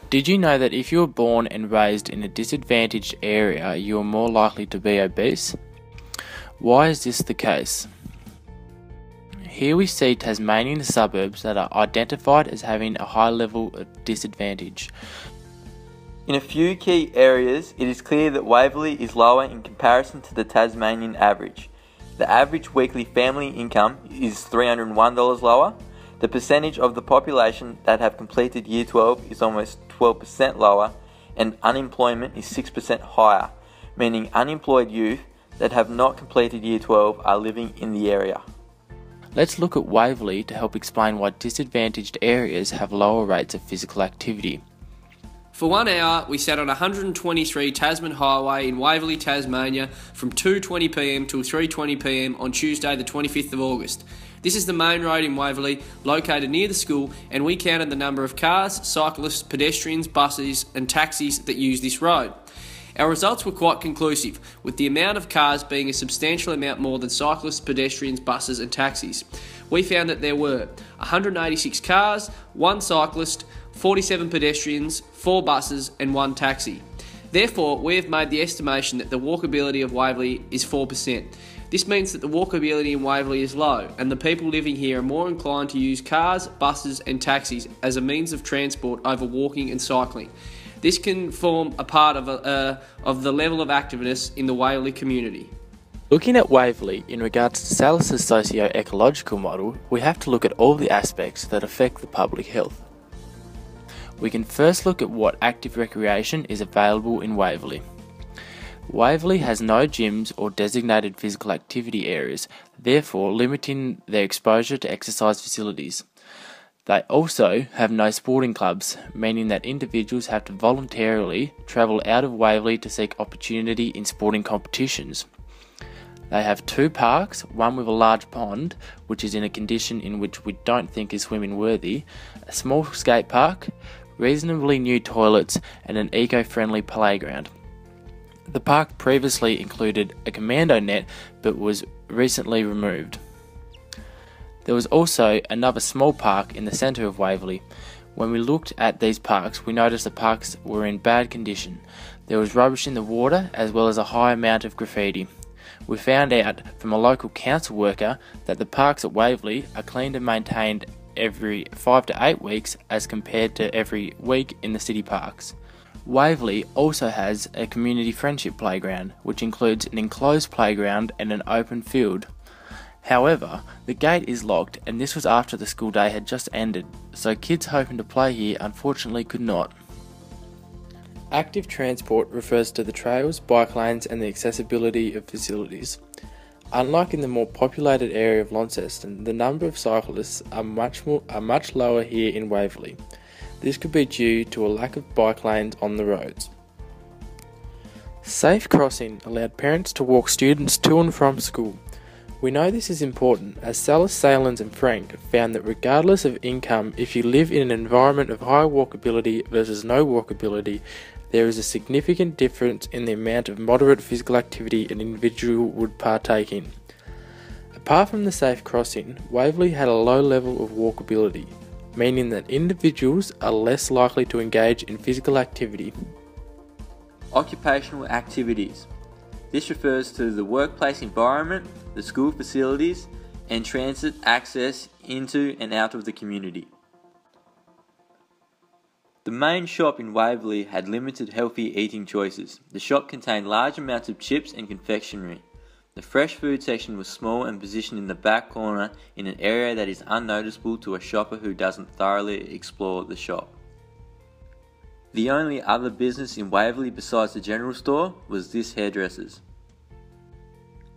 Did you know that if you were born and raised in a disadvantaged area, you are more likely to be obese? Why is this the case? Here we see Tasmanian suburbs that are identified as having a high level of disadvantage. In a few key areas, it is clear that Waverley is lower in comparison to the Tasmanian average. The average weekly family income is $301 lower. The percentage of the population that have completed Year 12 is almost 12% lower, and unemployment is 6% higher, meaning unemployed youth that have not completed Year 12 are living in the area. Let's look at Waverley to help explain why disadvantaged areas have lower rates of physical activity. For 1 hour, we sat on 123 Tasman Highway in Waverley, Tasmania from 2:20pm till 3:20pm on Tuesday the 25th of August. This is the main road in Waverley, located near the school, and we counted the number of cars, cyclists, pedestrians, buses and taxis that use this road. Our results were quite conclusive, with the amount of cars being a substantial amount more than cyclists, pedestrians, buses and taxis. We found that there were 186 cars, 1 cyclist, 47 pedestrians, 4 buses and 1 taxi. Therefore, we have made the estimation that the walkability of Waverley is 4%. This means that the walkability in Waverley is low, and the people living here are more inclined to use cars, buses and taxis as a means of transport over walking and cycling. This can form a part of the level of activeness in the Waverley community. Looking at Waverley in regards to Salus's socio-ecological model, we have to look at all the aspects that affect the public health. We can first look at what active recreation is available in Waverley. Waverley has no gyms or designated physical activity areas, therefore limiting their exposure to exercise facilities. They also have no sporting clubs, meaning that individuals have to voluntarily travel out of Waverley to seek opportunity in sporting competitions. They have 2 parks, one with a large pond, which is in a condition in which we don't think is swimming worthy, a small skate park, reasonably new toilets and an eco-friendly playground. The park previously included a commando net but was recently removed. There was also another small park in the centre of Waverley. When we looked at these parks, we noticed the parks were in bad condition. There was rubbish in the water as well as a high amount of graffiti. We found out from a local council worker that the parks at Waverley are cleaned and maintained every 5 to 8 weeks as compared to every week in the city parks. Waverley also has a community friendship playground, which includes an enclosed playground and an open field. However, the gate is locked, and this was after the school day had just ended, so kids hoping to play here unfortunately could not. Active transport refers to the trails, bike lanes and the accessibility of facilities. Unlike in the more populated area of Launceston, the number of cyclists are much lower here in Waverley. This could be due to a lack of bike lanes on the roads. Safe crossing allowed parents to walk students to and from school. We know this is important as Salus, Salins and Frank found that regardless of income, if you live in an environment of high walkability versus no walkability, there is a significant difference in the amount of moderate physical activity an individual would partake in. Apart from the safe crossing, Waverley had a low level of walkability, meaning that individuals are less likely to engage in physical activity. Occupational activities. This refers to the workplace environment, the school facilities, and transit access into and out of the community. The main shop in Waverley had limited healthy eating choices. The shop contained large amounts of chips and confectionery. The fresh food section was small and positioned in the back corner in an area that is unnoticeable to a shopper who doesn't thoroughly explore the shop. The only other business in Waverley besides the general store was this hairdresser's.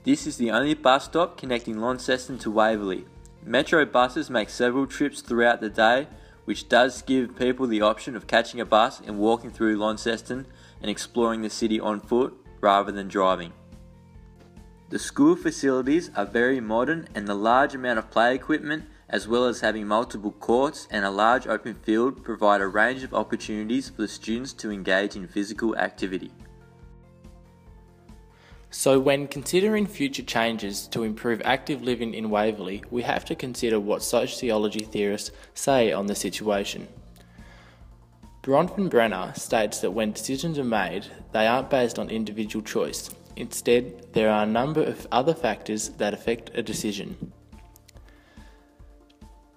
This is the only bus stop connecting Launceston to Waverley. Metro buses make several trips throughout the day, which does give people the option of catching a bus and walking through Launceston and exploring the city on foot rather than driving. The school facilities are very modern, and the large amount of play equipment, as well as having multiple courts and a large open field, provide a range of opportunities for the students to engage in physical activity. So when considering future changes to improve active living in Waverley, we have to consider what sociology theorists say on the situation. Bronfenbrenner states that when decisions are made, they aren't based on individual choice. Instead, there are a number of other factors that affect a decision.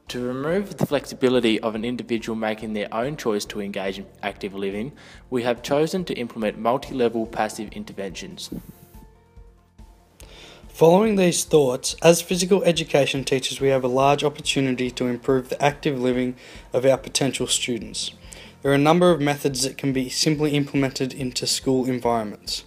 To remove the flexibility of an individual making their own choice to engage in active living, we have chosen to implement multi-level passive interventions. Following these thoughts, as physical education teachers, we have a large opportunity to improve the active living of our potential students. There are a number of methods that can be simply implemented into school environments.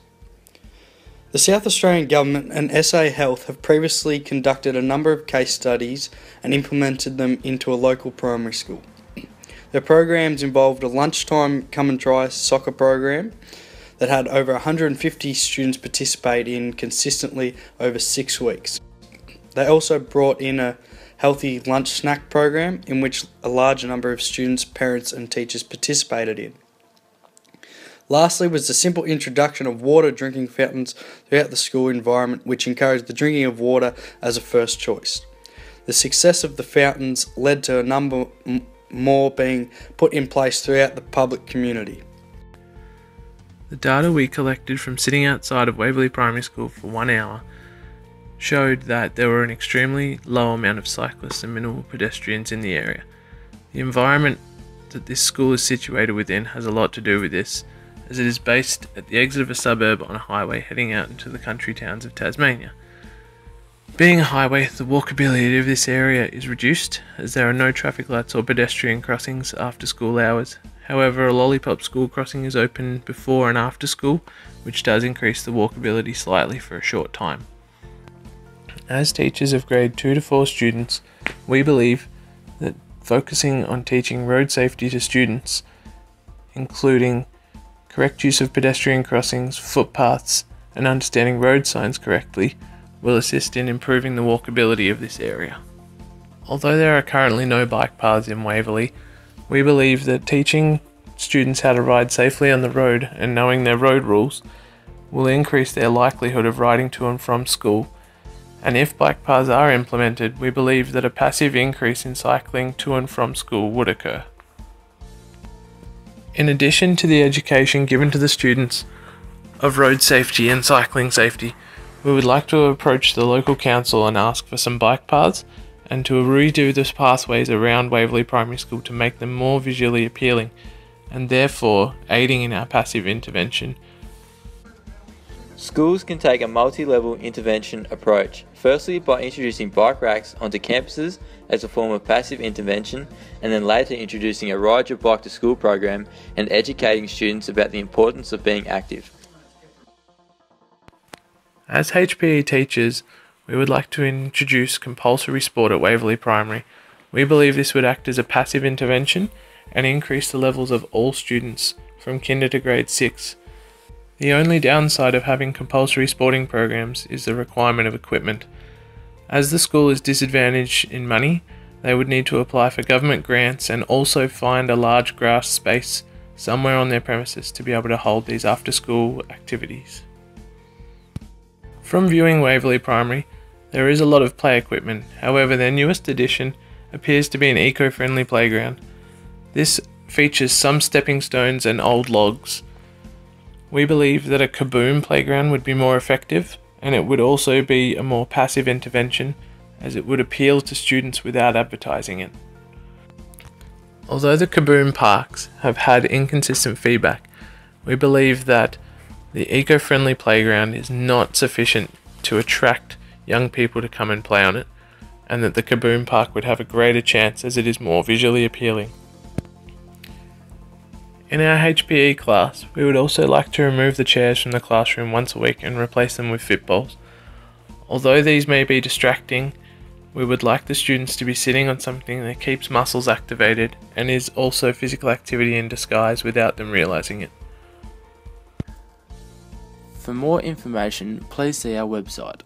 The South Australian Government and SA Health have previously conducted a number of case studies and implemented them into a local primary school. Their programs involved a lunchtime come and try soccer program that had over 150 students participate in consistently over 6 weeks. They also brought in a healthy lunch snack program in which a large number of students, parents and teachers participated in. Lastly was the simple introduction of water drinking fountains throughout the school environment, which encouraged the drinking of water as a first choice. The success of the fountains led to a number more being put in place throughout the public community. The data we collected from sitting outside of Waverley Primary School for 1 hour showed that there were an extremely low amount of cyclists and minimal pedestrians in the area. The environment that this school is situated within has a lot to do with this, as it is based at the exit of a suburb on a highway heading out into the country towns of Tasmania. Being a highway, the walkability of this area is reduced, as there are no traffic lights or pedestrian crossings after school hours. However, a lollipop school crossing is open before and after school, which does increase the walkability slightly for a short time. As teachers of grade 2 to 4 students, we believe that focusing on teaching road safety to students, including correct use of pedestrian crossings, footpaths, and understanding road signs correctly, will assist in improving the walkability of this area. Although there are currently no bike paths in Waverley, we believe that teaching students how to ride safely on the road and knowing their road rules will increase their likelihood of riding to and from school. And if bike paths are implemented, we believe that a passive increase in cycling to and from school would occur. In addition to the education given to the students of road safety and cycling safety, we would like to approach the local council and ask for some bike paths and to redo the pathways around Waverley Primary School to make them more visually appealing and therefore aiding in our passive intervention. Schools can take a multi-level intervention approach, firstly by introducing bike racks onto campuses as a form of passive intervention, and then later introducing a Ride Your Bike to School program and educating students about the importance of being active. As HPE teachers, we would like to introduce compulsory sport at Waverley Primary. We believe this would act as a passive intervention and increase the levels of all students from kinder to grade 6. The only downside of having compulsory sporting programs is the requirement of equipment. As the school is disadvantaged in money, they would need to apply for government grants and also find a large grass space somewhere on their premises to be able to hold these after-school activities. From viewing Waverley Primary, there is a lot of play equipment. However, their newest addition appears to be an eco-friendly playground. This features some stepping stones and old logs. We believe that a kaboom playground would be more effective, and it would also be a more passive intervention, as it would appeal to students without advertising it. Although the kaboom parks have had inconsistent feedback, we believe that the eco-friendly playground is not sufficient to attract young people to come and play on it, and that the kaboom park would have a greater chance as it is more visually appealing. In our HPE class, we would also like to remove the chairs from the classroom once a week and replace them with fitballs. Although these may be distracting, we would like the students to be sitting on something that keeps muscles activated and is also physical activity in disguise without them realising it. For more information, please see our website.